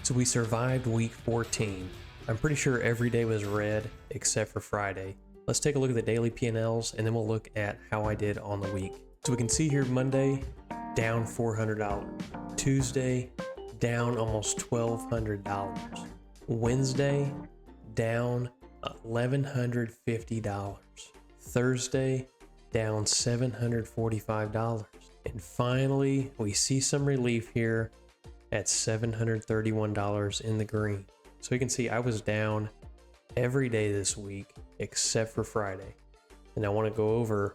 So we survived week 14. I'm pretty sure every day was red except for Friday. Let's take a look at the daily P&Ls and then we'll look at how I did on the week. So we can see here Monday, down $400. Tuesday, down almost $1,200. Wednesday, down $1,150. Thursday, down $745. And finally, we see some relief here at $731 in the green. So you can see I was down every day this week except for Friday. And I want to go over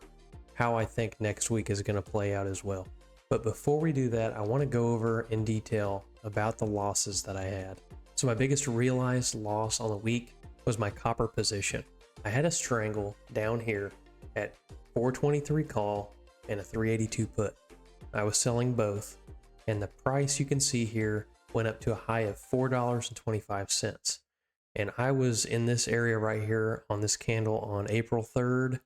how I think next week is going to play out as well. But before we do that, I want to go over in detail about the losses that I had. So my biggest realized loss on the week was my copper position. I had a strangle down here at 423 call and a 382 put. I was selling both, and the price you can see here went up to a high of $4.25. And I was in this area right here on this candle on April 3rd.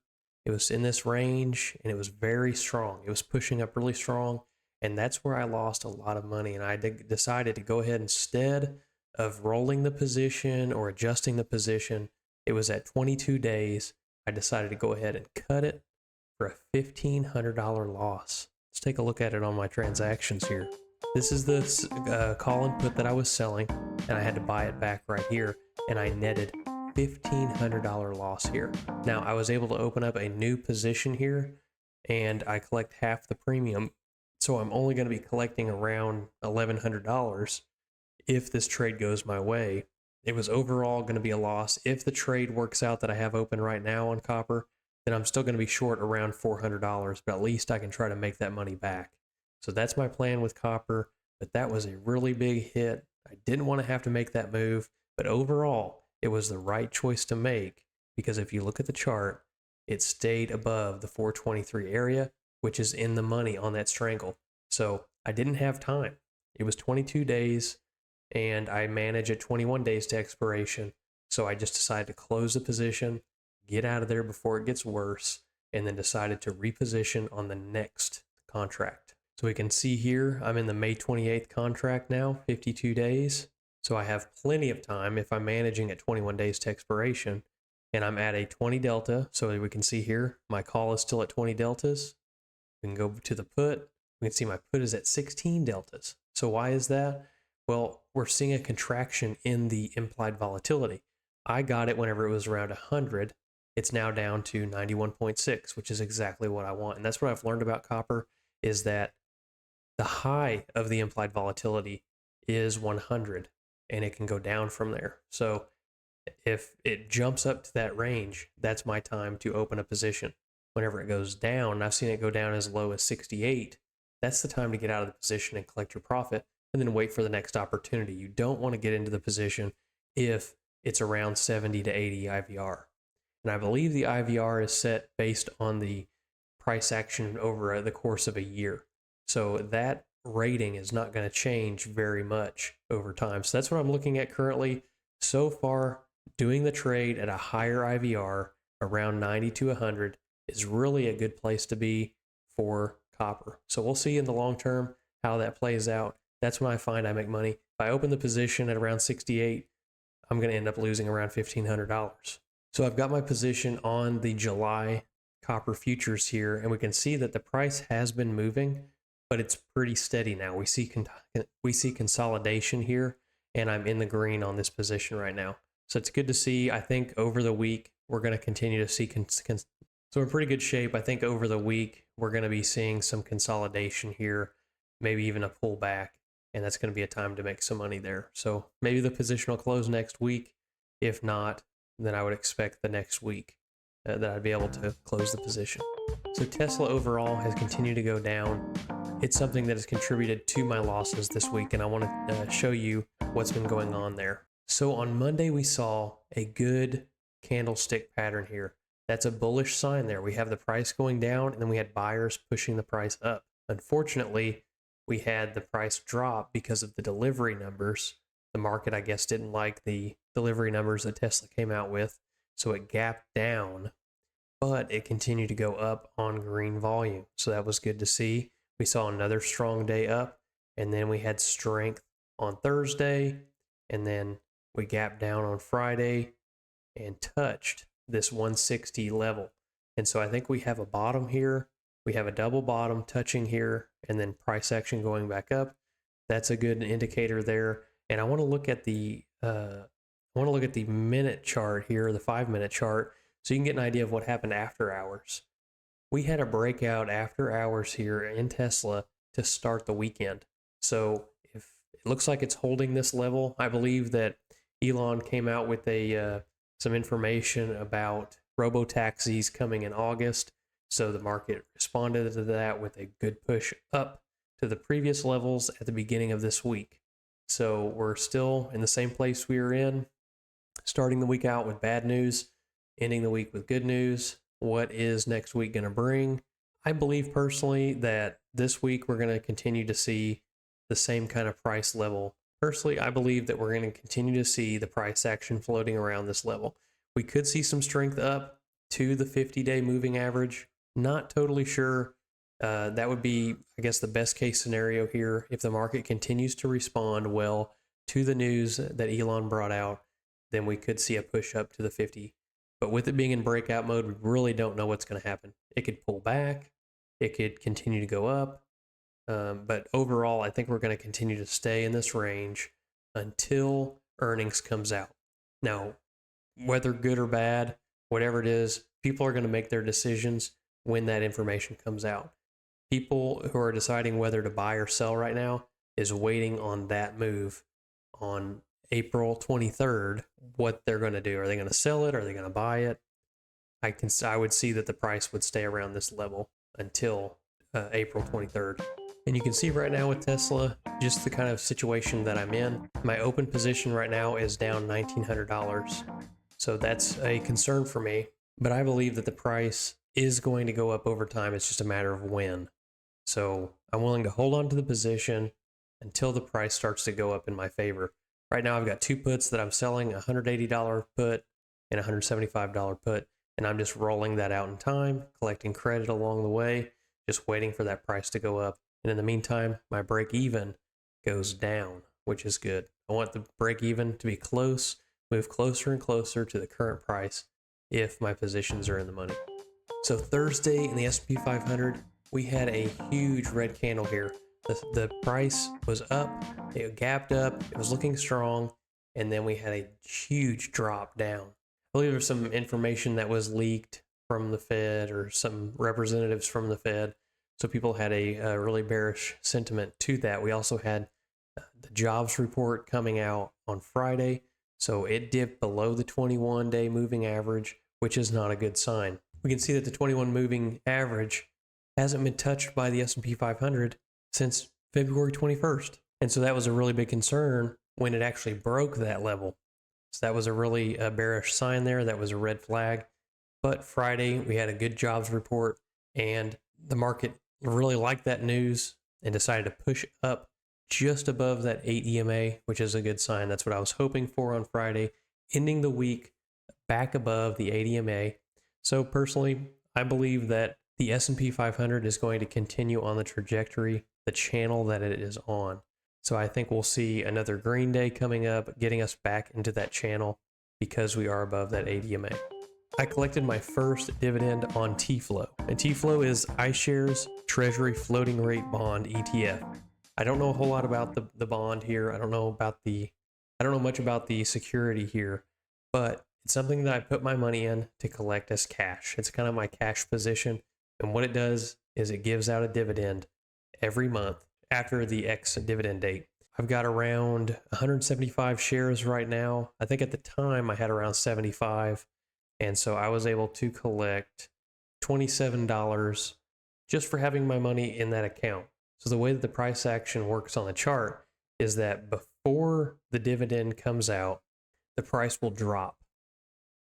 It was in this range and it was very strong. It was pushing up really strong. And that's where I lost a lot of money. And I decided to go ahead, instead of rolling the position or adjusting the position, it was at 22 days. I decided to go ahead and cut it for a $1,500 loss. Let's take a look at it on my transactions here. This is the call and put that I was selling, and I had to buy it back right here, and I netted $1,500 loss here. Now I was able to open up a new position here, and I collect half the premium, so I'm only going to be collecting around $1,100 if this trade goes my way. It was overall going to be a loss. If the trade works out that I have open right now on copper, then I'm still going to be short around $400, but at least I can try to make that money back. So that's my plan with copper, but that was a really big hit. I didn't want to have to make that move, but overall, it was the right choice to make, because if you look at the chart, it stayed above the 423 area, which is in the money on that strangle. So I didn't have time. It was 22 days, and I manage at 21 days to expiration. So I just decided to close the position, get out of there before it gets worse, and then decided to reposition on the next contract. So we can see here, I'm in the May 28th contract now, 52 days. So I have plenty of time if I'm managing at 21 days to expiration, and I'm at a 20 delta. So we can see here, my call is still at 20 deltas. We can go to the put. We can see my put is at 16 deltas. So why is that? Well, we're seeing a contraction in the implied volatility. I got it whenever it was around 100. It's now down to 91.6, which is exactly what I want. And that's what I've learned about copper, is that the high of the implied volatility is 100, and it can go down from there. So if it jumps up to that range, that's my time to open a position. Whenever it goes down, I've seen it go down as low as 68, that's the time to get out of the position and collect your profit, and then wait for the next opportunity. You don't want to get into the position if it's around 70 to 80 IVR. And I believe the IVR is set based on the price action over the course of a year. So that rating is not going to change very much over time. So that's what I'm looking at currently. So far, doing the trade at a higher IVR, around 90 to 100, is really a good place to be for copper. So we'll see in the long term how that plays out. That's when I find I make money. If I open the position at around 68, I'm going to end up losing around $1,500. So I've got my position on the July copper futures here, and we can see that the price has been moving, but it's pretty steady now. We see consolidation here, and I'm in the green on this position right now. So it's good to see. I think over the week, we're going to continue to see so we're in pretty good shape. I think over the week, we're going to be seeing some consolidation here, maybe even a pullback, and that's going to be a time to make some money there. So maybe the position will close next week. If not, then I would expect the next week that I'd be able to close the position. So Tesla overall has continued to go down. It's something that has contributed to my losses this week, and I want to show you what's been going on there. So on Monday, we saw a good candlestick pattern here. That's a bullish sign there. We have the price going down, and then we had buyers pushing the price up. Unfortunately, we had the price drop because of the delivery numbers. The market, I guess, didn't like the delivery numbers that Tesla came out with, so it gapped down, but it continued to go up on green volume. So that was good to see. We saw another strong day up, and then we had strength on Thursday, and then we gapped down on Friday and touched this 160 level. And so I think we have a bottom here. We have a double bottom touching here, and then price action going back up. That's a good indicator there. And I want to look at the minute chart here, the 5-minute chart, so you can get an idea of what happened after hours. We had a breakout after hours here in Tesla to start the weekend. So if it looks like it's holding this level, I believe that Elon came out with some information about robo-taxis coming in August. So the market responded to that with a good push up to the previous levels at the beginning of this week. So we're still in the same place we were in, starting the week out with bad news, ending the week with good news. What is next week going to bring? I believe personally that this week we're going to continue to see the same kind of price level. Personally, I believe that we're going to continue to see the price action floating around this level. We could see some strength up to the 50-day moving average. Not totally sure. That would be, I guess, the best case scenario here. If the market continues to respond well to the news that Elon brought out, then we could see a push up to the 50. But with it being in breakout mode, we really don't know what's going to happen. It could pull back. It could continue to go up. But overall, I think we're going to continue to stay in this range until earnings comes out. Now, whether good or bad, whatever it is, people are going to make their decisions when that information comes out. People who are deciding whether to buy or sell right now is waiting on that move on April 23rd, what they're going to do. Are they going to sell it? Are they going to buy it? I would see that the price would stay around this level until April 23rd. And you can see right now with Tesla, just the kind of situation that I'm in. My open position right now is down $1,900. So that's a concern for me. But I believe that the price is going to go up over time. It's just a matter of when. So I'm willing to hold on to the position until the price starts to go up in my favor. Right now I've got two puts that I'm selling, a $180 put and a $175 put. And I'm just rolling that out in time, collecting credit along the way, just waiting for that price to go up. And in the meantime, my break even goes down, which is good. I want the break even to be close, move closer and closer to the current price if my positions are in the money. So Thursday in the S&P 500, we had a huge red candle here. The price was up, it gapped up, it was looking strong, and then we had a huge drop down. I believe there's some information that was leaked from the Fed or some representatives from the Fed. So people had a really bearish sentiment to that. We also had the jobs report coming out on Friday. So it dipped below the 21-day moving average, which is not a good sign. We can see that the 21 moving average hasn't been touched by the S&P 500 since February 21st. And so that was a really big concern when it actually broke that level. So that was a really bearish sign there. That was a red flag. But Friday, we had a good jobs report, and the market really liked that news and decided to push up just above that 8 EMA, which is a good sign. That's what I was hoping for on Friday, ending the week back above the 8 EMA. So personally, I believe that the S&P 500 is going to continue on the trajectory, the channel that it is on. So I think we'll see another green day coming up, getting us back into that channel because we are above that 8 EMA. I collected my first dividend on TFLO, and TFLO is iShares Treasury Floating Rate Bond ETF. I don't know a whole lot about the bond here. I don't know much about the security here, but it's something that I put my money in to collect as cash. It's kind of my cash position, and what it does is it gives out a dividend every month after the ex-dividend date. I've got around 175 shares right now. I think at the time I had around 75. And so I was able to collect $27 just for having my money in that account. So the way that the price action works on the chart is that before the dividend comes out, the price will drop.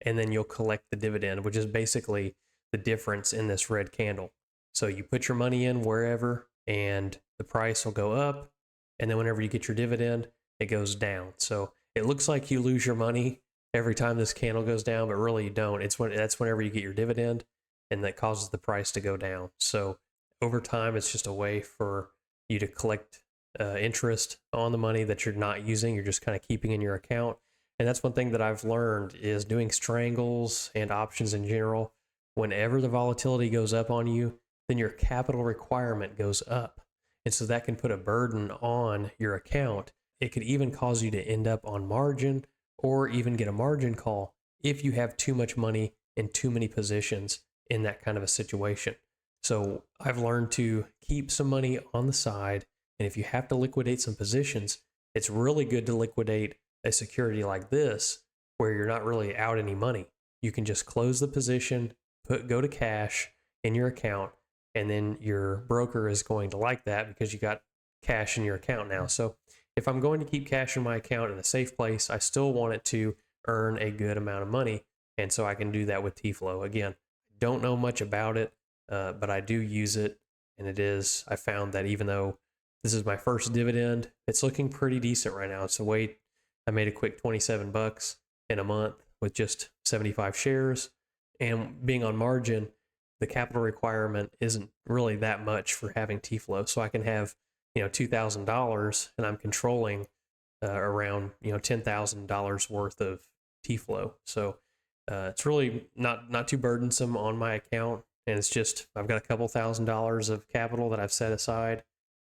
And then you'll collect the dividend, which is basically the difference in this red candle. So you put your money in wherever, and the price will go up. And then whenever you get your dividend, it goes down. So it looks like you lose your money every time this candle goes down, but really you don't. That's whenever you get your dividend, and that causes the price to go down. So over time, it's just a way for you to collect interest on the money that you're not using. You're just kind of keeping in your account. And that's one thing that I've learned is doing strangles and options in general. Whenever the volatility goes up on you, then your capital requirement goes up. And so that can put a burden on your account. It could even cause you to end up on margin or even get a margin call if you have too much money in too many positions in that kind of a situation. So I've learned to keep some money on the side. And if you have to liquidate some positions, it's really good to liquidate a security like this where you're not really out any money. You can just close the position, go to cash in your account, and then your broker is going to like that because you got cash in your account now. So if I'm going to keep cash in my account in a safe place, I still want it to earn a good amount of money. And so I can do that with TFLO. Again, don't know much about it, but I do use it. And I found that even though this is my first dividend, it's looking pretty decent right now. So I made a quick $27 in a month with just 75 shares. And being on margin, the capital requirement isn't really that much for having TFLO. So I can have, $2,000 and I'm controlling around, $10,000 worth of TFLO. So it's really not too burdensome on my account. And it's just, I've got a couple $1,000s of capital that I've set aside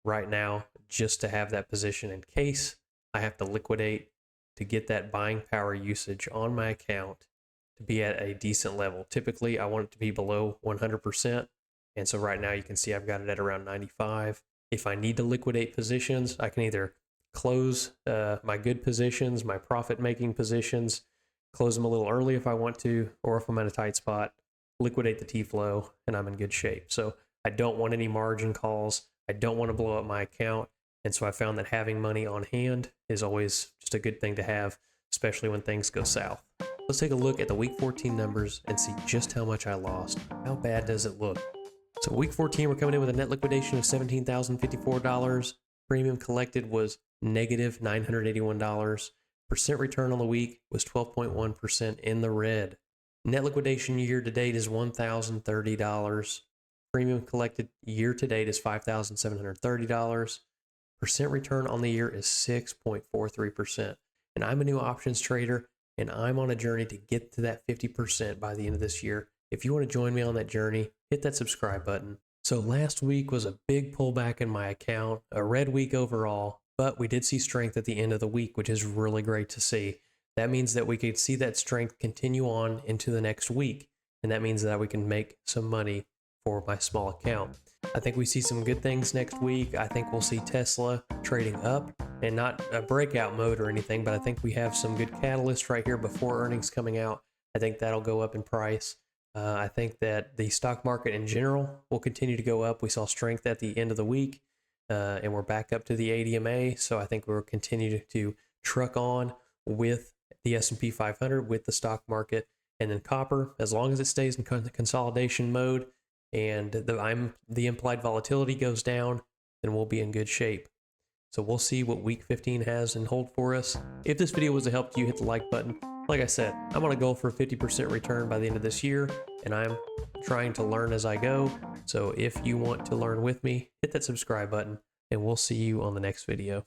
right now just to have that position in case I have to liquidate to get that buying power usage on my account to be at a decent level. Typically, I want it to be below 100%. And so right now you can see I've got it at around 95. If I need to liquidate positions, I can either close my good positions, my profit-making positions, close them a little early if I want to, or if I'm in a tight spot, liquidate the TFLO, and I'm in good shape. So I don't want any margin calls. I don't want to blow up my account. And so I found that having money on hand is always just a good thing to have, especially when things go south. Let's take a look at the week 14 numbers and see just how much I lost. How bad does it look? So week 14, we're coming in with a net liquidation of $17,054. Premium collected was negative $981. Percent return on the week was 12.1% in the red. Net liquidation year to date is $1,030. Premium collected year to date is $5,730. Percent return on the year is 6.43%. And I'm a new options trader, and I'm on a journey to get to that 50% by the end of this year. If you want to join me on that journey, hit that subscribe button. So last week was a big pullback in my account, a red week overall, but we did see strength at the end of the week, which is really great to see. That means that we could see that strength continue on into the next week. And that means that we can make some money for my small account. I think we see some good things next week. I think we'll see Tesla trading up, and not a breakout mode or anything, but I think we have some good catalysts right here before earnings coming out. I think that'll go up in price. I think that the stock market in general will continue to go up. We saw strength at the end of the week, and we're back up to the ADMA. So I think we'll continue to truck on with the S&P 500, with the stock market, and then copper, as long as it stays in consolidation mode and the implied volatility goes down, then we'll be in good shape. So we'll see what week 15 has in hold for us. If this video was a help to you, hit the like button. Like I said, I'm on a goal for a 50% return by the end of this year, and I'm trying to learn as I go. So if you want to learn with me, hit that subscribe button, and we'll see you on the next video.